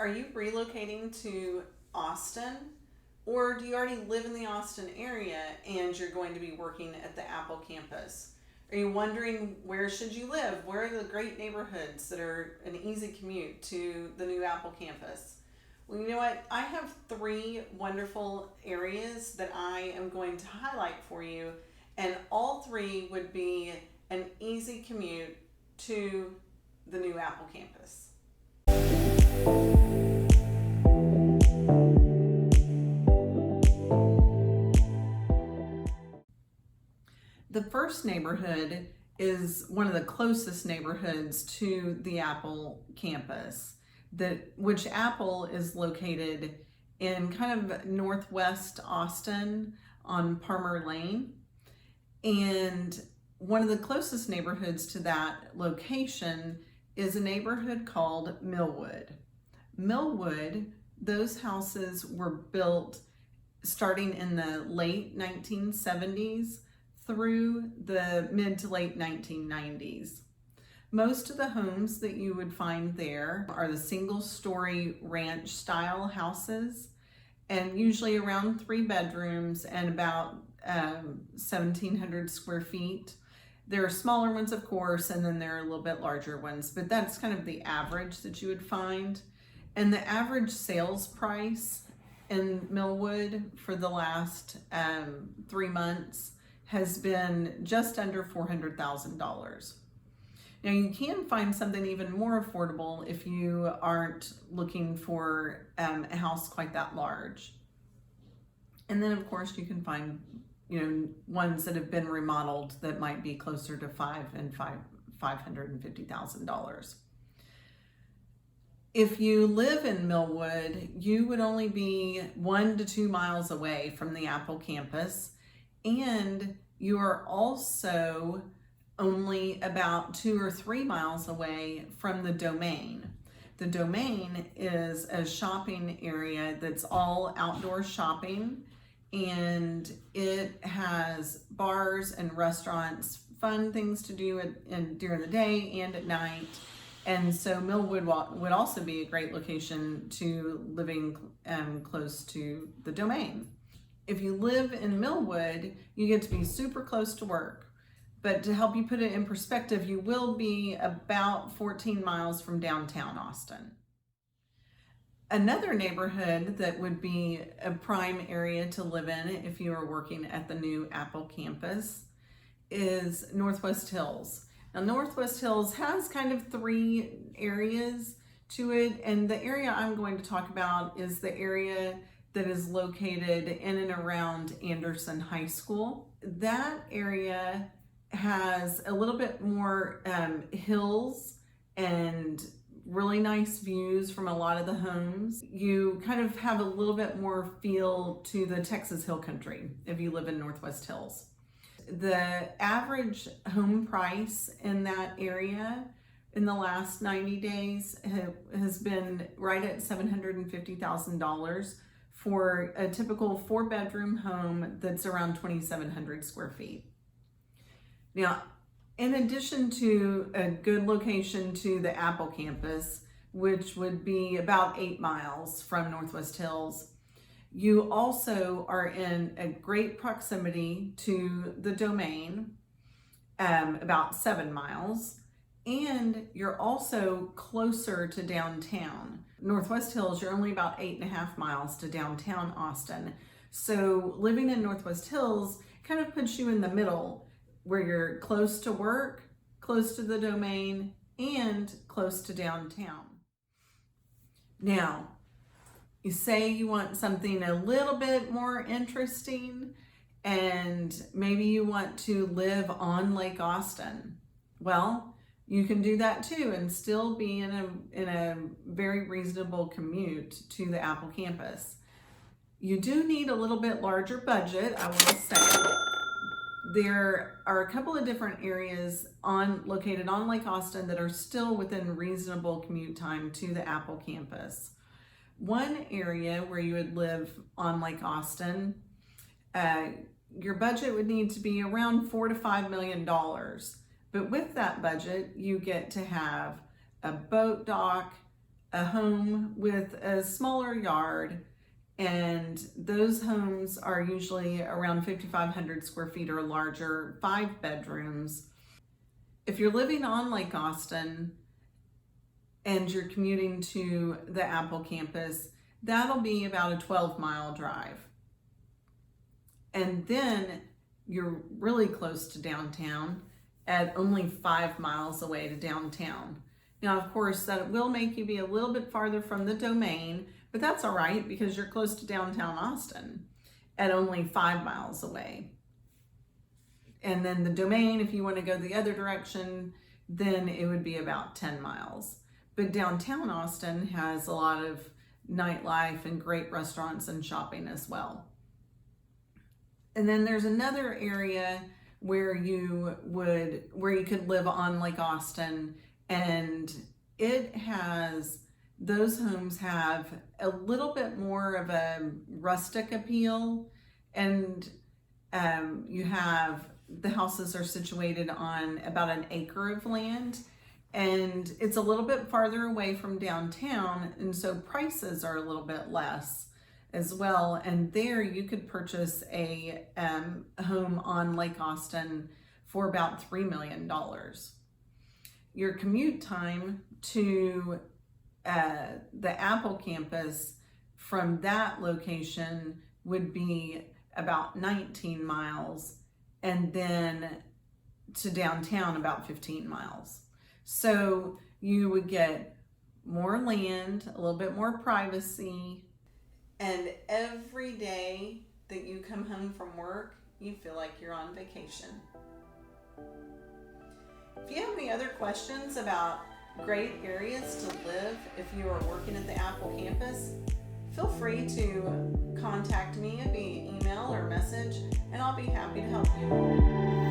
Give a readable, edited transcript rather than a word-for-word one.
Are you relocating to Austin, or do you already live in the Austin area and you're going to be working at the Apple campus? Are you wondering where should you live? Where are the great neighborhoods that are an easy commute to the new Apple campus? Well, you know what? I have three wonderful areas that I am going to highlight for you, and all three would be an easy commute to the new Apple campus. The first neighborhood is one of the closest neighborhoods to the Apple campus, which Apple is located in kind of northwest Austin on Palmer Lane. And one of the closest neighborhoods to that location is a neighborhood called Millwood. Millwood, those houses were built starting in the late 1970s through the mid to late 1990s. Most of the homes that you would find there are the single-story ranch style houses, and usually around 3 bedrooms and about 1,700 square feet. There are smaller ones, of course, and then there are a little bit larger ones, but that's kind of the average that you would find. And the average sales price in Millwood for the last 3 months has been just under $400,000. Now, you can find something even more affordable if you aren't looking for a house quite that large. And then, of course, you can find ones that have been remodeled that might be closer to $550,000. If you live in Millwood, you would only be 1 to 2 miles away from the Apple campus, and you are also only about 2 or 3 miles away from the Domain. The Domain is a shopping area that's all outdoor shopping, and it has bars and restaurants, fun things to do during the day and at night. And so Millwood would also be a great location to living close to the Domain. If you live in Millwood, you get to be super close to work. But to help you put it in perspective, you will be about 14 miles from downtown Austin. Another neighborhood that would be a prime area to live in if you are working at the new Apple campus is Northwest Hills. Now, Northwest Hills has kind of 3 areas to it, and the area I'm going to talk about is the area that is located in and around Anderson High School. That area has a little bit more hills and really nice views from a lot of the homes. You kind of have a little bit more feel to the Texas Hill Country if you live in Northwest Hills. The average home price in that area in the last 90 days has been right at $750,000 for a typical 4-bedroom home that's around 2,700 square feet. Now, in addition to a good location to the Apple campus, which would be about 8 miles from Northwest Hills, you also are in a great proximity to the Domain, about 7 miles, and you're also closer to downtown. Northwest Hills, you're only about 8.5 miles to downtown Austin. So living in Northwest Hills kind of puts you in the middle, where you're close to work, close to the Domain, and close to downtown. Now, you say you want something a little bit more interesting, and maybe you want to live on Lake Austin. Well, you can do that too and still be in a very reasonable commute to the Apple campus. You do need a little bit larger budget, I will say. There are a couple of different areas located on Lake Austin that are still within reasonable commute time to the Apple campus. One area where you would live on Lake Austin, your budget would need to be around $4 to $5 million. But with that budget, you get to have a boat dock, a home with a smaller yard, and those homes are usually around 5,500 square feet or larger, 5 bedrooms. If you're living on Lake Austin and you're commuting to the Apple campus, that'll be about a 12-mile drive. And then you're really close to downtown at only 5 miles away to downtown. Now, of course, that will make you be a little bit farther from the Domain, but that's all right because you're close to downtown Austin at only 5 miles away. And then the Domain, if you want to go the other direction, then it would be about 10 miles. But downtown Austin has a lot of nightlife and great restaurants and shopping as well. And then there's another area where you could live on Lake Austin, and those homes have a little bit more of a rustic appeal, and the houses are situated on about an acre of land, and it's a little bit farther away from downtown, and so prices are a little bit less as well. And there you could purchase a home on Lake Austin for about $3 million. Your commute time to the Apple campus from that location would be about 19 miles, and then to downtown about 15 miles. So you would get more land, a little bit more privacy, and every day that you come home from work, you feel like you're on vacation. If you have any other questions about great areas to live if you are working at the Apple campus, feel free to contact me via email or message, and I'll be happy to help you.